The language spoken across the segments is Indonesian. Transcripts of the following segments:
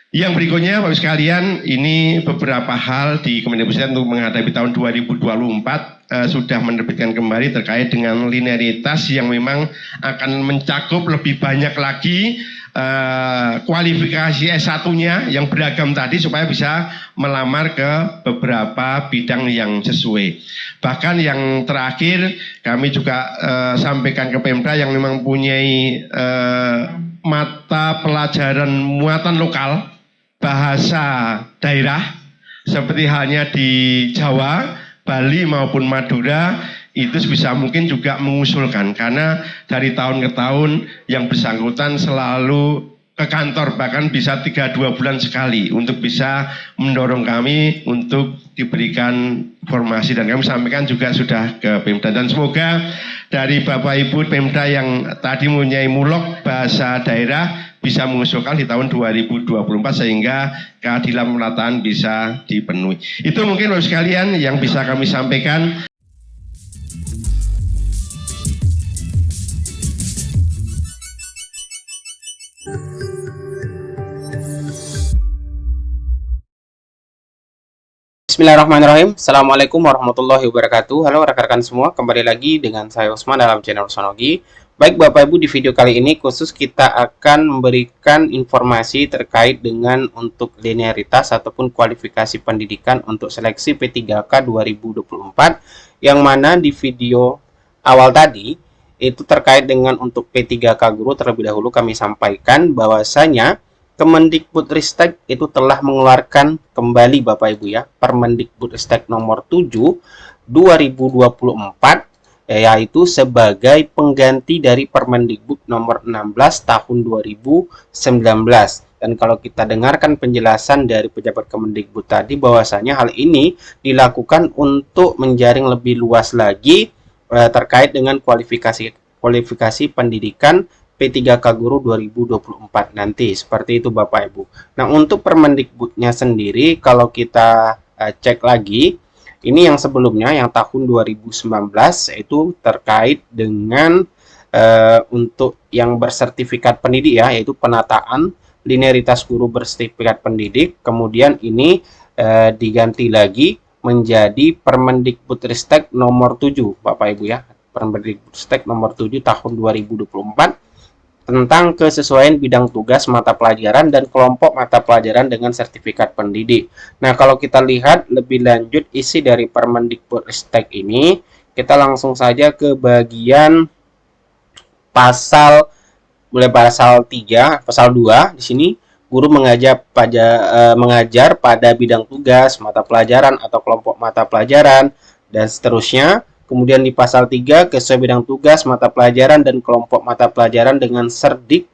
Yang berikutnya Bapak sekalian, ini beberapa hal di Kemendikbudristek untuk menghadapi tahun 2024 sudah menerbitkan kembali terkait dengan linearitas yang memang akan mencakup lebih banyak lagi kualifikasi S1-nya yang beragam tadi supaya bisa melamar ke beberapa bidang yang sesuai. Bahkan yang terakhir kami juga sampaikan ke Pemda yang memang mempunyai mata pelajaran muatan lokal bahasa daerah seperti halnya di Jawa, Bali maupun Madura itu sebisa mungkin juga mengusulkan karena dari tahun ke tahun yang bersangkutan selalu ke kantor bahkan bisa 3-2 bulan sekali untuk bisa mendorong kami untuk diberikan informasi dan kami sampaikan juga sudah ke Pemda dan semoga dari Bapak Ibu Pemda yang tadi mempunyai mulog bahasa daerah bisa mengusulkan di tahun 2024 sehingga keadilan pemerataan bisa dipenuhi. Itu mungkin Bapak sekalian yang bisa kami sampaikan. Bismillahirrahmanirrahim. Assalamualaikum warahmatullahi wabarakatuh. Halo rekan-rekan semua, kembali lagi dengan saya Usman dalam channel Sonogi. Baik Bapak Ibu, di video kali ini khusus kita akan memberikan informasi terkait dengan untuk linearitas ataupun kualifikasi pendidikan untuk seleksi P3K 2024, yang mana di video awal tadi itu terkait dengan untuk P3K Guru. Terlebih dahulu kami sampaikan bahwasanya Kemendikbudristek itu telah mengeluarkan kembali Bapak Ibu ya Permendikbudristek nomor 7 2024, yaitu sebagai pengganti dari Permendikbud nomor 16 tahun 2019. Dan kalau kita dengarkan penjelasan dari pejabat Kemendikbud tadi, bahwasanya hal ini dilakukan untuk menjaring lebih luas lagi terkait dengan kualifikasi pendidikan P3K Guru 2024 nanti, seperti itu Bapak Ibu. Nah, untuk Permendikbudnya sendiri kalau kita cek lagi, ini yang sebelumnya yang tahun 2019 itu terkait dengan untuk yang bersertifikat pendidik ya, yaitu penataan linearitas guru bersertifikat pendidik. Kemudian ini diganti lagi menjadi Permendikbudristek nomor 7 Bapak Ibu ya. Permendikbudristek nomor 7 tahun 2024 tentang kesesuaian bidang tugas mata pelajaran dan kelompok mata pelajaran dengan sertifikat pendidik. Nah, kalau kita lihat lebih lanjut isi dari Permendikbudristek ini, kita langsung saja ke bagian pasal 3, pasal 2. Di sini guru mengajar pada bidang tugas mata pelajaran atau kelompok mata pelajaran dan seterusnya. Kemudian di pasal 3, sesuai bidang tugas, mata pelajaran, dan kelompok mata pelajaran dengan serdik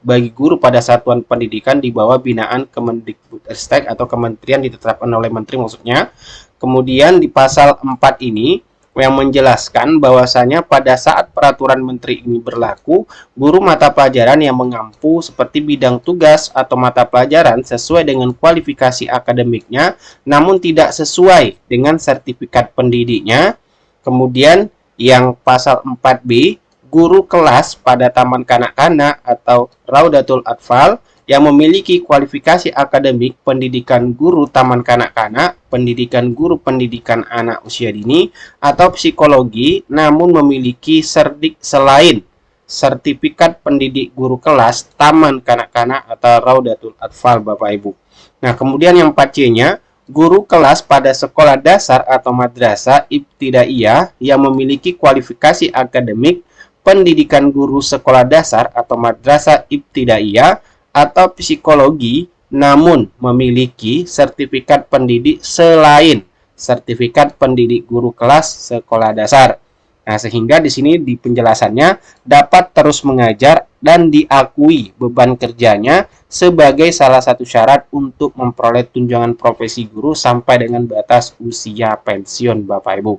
bagi guru pada satuan pendidikan di bawah binaan Kemendikbudristek atau kementerian ditetapkan oleh menteri maksudnya. Kemudian di pasal 4 ini yang menjelaskan bahwasanya pada saat peraturan menteri ini berlaku, guru mata pelajaran yang mengampu seperti bidang tugas atau mata pelajaran sesuai dengan kualifikasi akademiknya namun tidak sesuai dengan sertifikat pendidiknya. Kemudian yang pasal 4B, guru kelas pada taman kanak-kanak atau Raudatul Atfal yang memiliki kualifikasi akademik pendidikan guru taman kanak-kanak, pendidikan guru pendidikan anak usia dini, atau psikologi, namun memiliki serdik selain sertifikat pendidik guru kelas taman kanak-kanak atau Raudatul Atfal Bapak Ibu. Nah, kemudian yang 4C-nya, guru kelas pada sekolah dasar atau madrasah ibtidaiyah yang memiliki kualifikasi akademik pendidikan guru sekolah dasar atau madrasah ibtidaiyah atau psikologi namun memiliki sertifikat pendidik selain sertifikat pendidik guru kelas sekolah dasar. Nah, sehingga di sini di penjelasannya dapat terus mengajar dan diakui beban kerjanya sebagai salah satu syarat untuk memperoleh tunjangan profesi guru sampai dengan batas usia pensiun Bapak Ibu.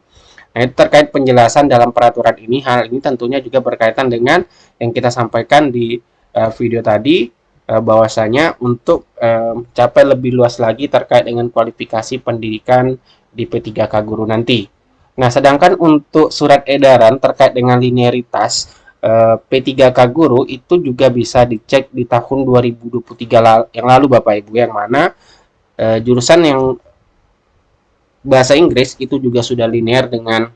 Nah, itu terkait penjelasan dalam peraturan ini. Hal ini tentunya juga berkaitan dengan yang kita sampaikan di video tadi, bahwasanya untuk mencapai lebih luas lagi terkait dengan kualifikasi pendidikan di P3K Guru nanti. Nah, sedangkan untuk surat edaran terkait dengan linearitas P3K guru itu juga bisa dicek di tahun 2023 yang lalu Bapak Ibu, yang mana jurusan yang bahasa Inggris itu juga sudah linear dengan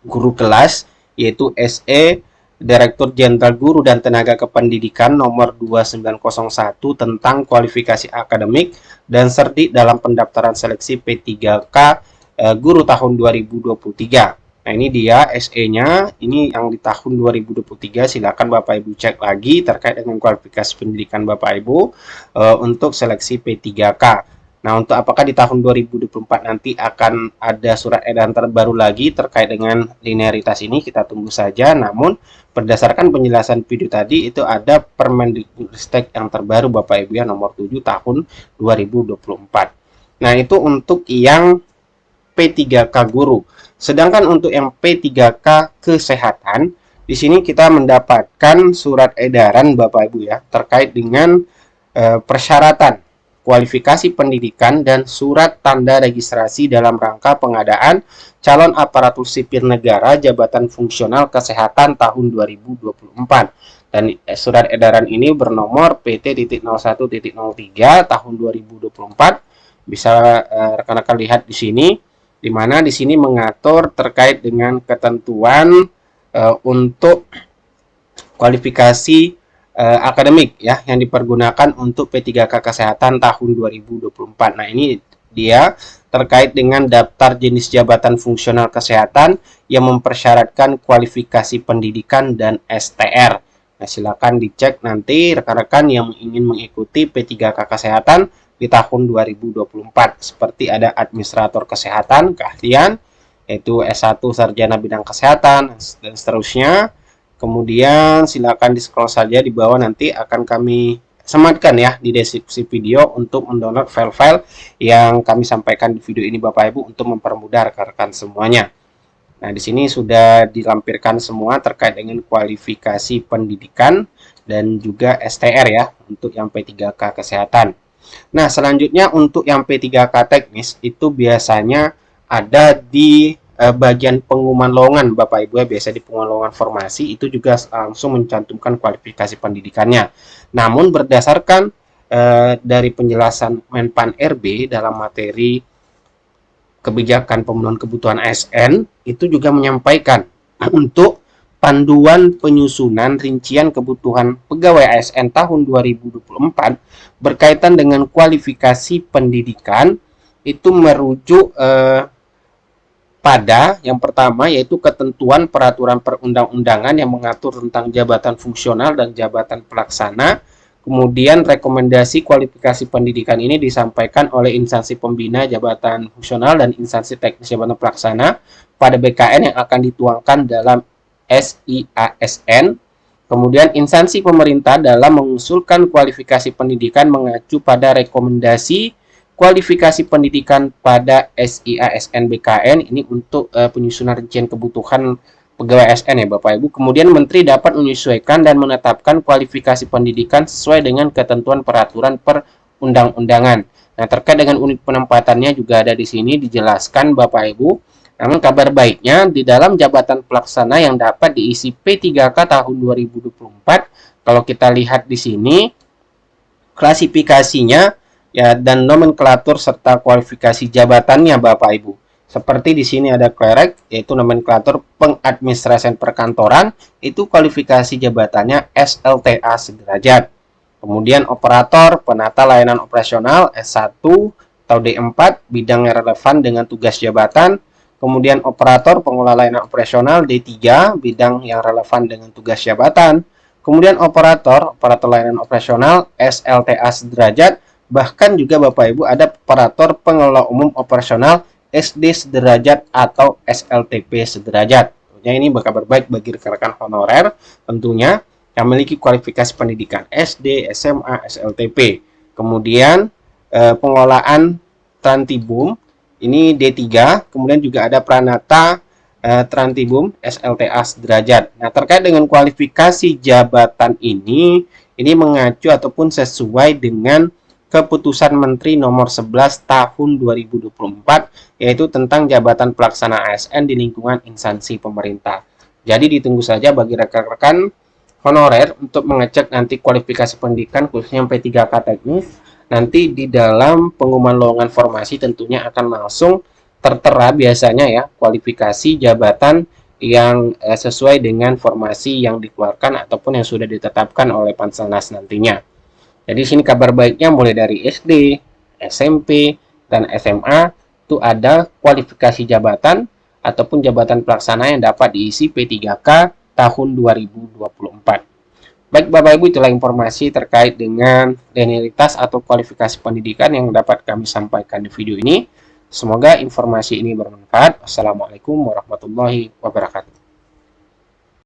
guru kelas, yaitu SE Direktur Jenderal Guru dan Tenaga Kependidikan nomor 2901 tentang kualifikasi akademik dan cerdik dalam pendaftaran seleksi P3K guru tahun 2023. Nah, ini dia SE-nya, ini yang di tahun 2023, silakan Bapak Ibu cek lagi terkait dengan kualifikasi pendidikan Bapak Ibu untuk seleksi P3K. Nah, untuk apakah di tahun 2024 nanti akan ada surat edaran terbaru lagi terkait dengan linearitas ini, kita tunggu saja. Namun, berdasarkan penjelasan video tadi, itu ada Permendikbudristek yang terbaru Bapak Ibu ya, nomor 7 tahun 2024. Nah, itu untuk yang P3K guru. Sedangkan untuk yang P3K kesehatan, di sini kita mendapatkan surat edaran Bapak Ibu ya, terkait dengan persyaratan kualifikasi pendidikan dan surat tanda registrasi dalam rangka pengadaan calon aparatur sipil negara jabatan fungsional kesehatan tahun 2024. Dan surat edaran ini bernomor PT.01.03 tahun 2024. Bisa rekan-rekan lihat di sini, di mana di sini mengatur terkait dengan ketentuan untuk kualifikasi akademik ya yang dipergunakan untuk P3K kesehatan tahun 2024. Nah, ini dia terkait dengan daftar jenis jabatan fungsional kesehatan yang mempersyaratkan kualifikasi pendidikan dan STR. Nah, silakan dicek nanti rekan-rekan yang ingin mengikuti P3K kesehatan di tahun 2024, seperti ada administrator kesehatan keahlian, yaitu S1 sarjana bidang kesehatan dan seterusnya. Kemudian silakan di scroll saja di bawah, nanti akan kami sematkan ya di deskripsi video untuk mendownload file-file yang kami sampaikan di video ini Bapak Ibu untuk mempermudah rekan-rekan semuanya. Nah, di sini sudah dilampirkan semua terkait dengan kualifikasi pendidikan dan juga STR ya untuk yang P3K kesehatan. Nah, selanjutnya untuk yang P3K teknis itu biasanya ada di bagian pengumuman lowongan Bapak Ibu ya, biasa di pengumuman lowongan formasi itu juga langsung mencantumkan kualifikasi pendidikannya. Namun berdasarkan dari penjelasan Menpan RB dalam materi kebijakan pemenuhan kebutuhan ASN itu juga menyampaikan untuk panduan penyusunan rincian kebutuhan pegawai ASN tahun 2024 berkaitan dengan kualifikasi pendidikan itu merujuk pada yang pertama, yaitu ketentuan peraturan perundang-undangan yang mengatur tentang jabatan fungsional dan jabatan pelaksana. Kemudian rekomendasi kualifikasi pendidikan ini disampaikan oleh instansi pembina jabatan fungsional dan instansi teknis jabatan pelaksana pada BKN yang akan dituangkan dalam SIASN. Kemudian instansi pemerintah dalam mengusulkan kualifikasi pendidikan mengacu pada rekomendasi kualifikasi pendidikan pada SIASN BKN ini untuk penyusunan rincian kebutuhan pegawai ASN ya Bapak Ibu. Kemudian Menteri dapat menyesuaikan dan menetapkan kualifikasi pendidikan sesuai dengan ketentuan peraturan perundang-undangan. Nah, terkait dengan unit penempatannya juga ada di sini dijelaskan Bapak Ibu. Namun kabar baiknya di dalam jabatan pelaksana yang dapat diisi P3K tahun 2024, kalau kita lihat di sini klasifikasinya ya dan nomenklatur serta kualifikasi jabatannya Bapak Ibu. Seperti di sini ada klerek, yaitu nomenklatur pengadministrasian perkantoran, itu kualifikasi jabatannya SLTA sederajat. Kemudian operator penata layanan operasional S1 atau D4 bidang yang relevan dengan tugas jabatan. Kemudian operator pengelola layanan operasional D3 bidang yang relevan dengan tugas jabatan. Kemudian operator layanan operasional SLTA sederajat. Bahkan juga Bapak Ibu ada operator pengelola umum operasional SD sederajat atau SLTP sederajat. Tentunya ini kabar baik bagi rekan-rekan honorer tentunya yang memiliki kualifikasi pendidikan SD, SMA, SLTP. Kemudian pengelolaan Trantibum ini D3, kemudian juga ada Pranata Trantibum SLTA sederajat. Nah, terkait dengan kualifikasi jabatan ini mengacu ataupun sesuai dengan Keputusan Menteri Nomor 11 Tahun 2024, yaitu tentang jabatan pelaksana ASN di lingkungan instansi pemerintah. Jadi ditunggu saja bagi rekan-rekan honorer untuk mengecek nanti kualifikasi pendidikan khususnya yang P3K teknis. Nanti di dalam pengumuman lowongan formasi tentunya akan langsung tertera biasanya ya kualifikasi jabatan yang sesuai dengan formasi yang dikeluarkan ataupun yang sudah ditetapkan oleh Panselnas nantinya. Jadi sini kabar baiknya mulai dari SD, SMP, dan SMA itu ada kualifikasi jabatan ataupun jabatan pelaksana yang dapat diisi P3K tahun 2024. Baik Bapak Ibu, itulah informasi terkait dengan senioritas atau kualifikasi pendidikan yang dapat kami sampaikan di video ini. Semoga informasi ini bermanfaat. Wassalamualaikum warahmatullahi wabarakatuh.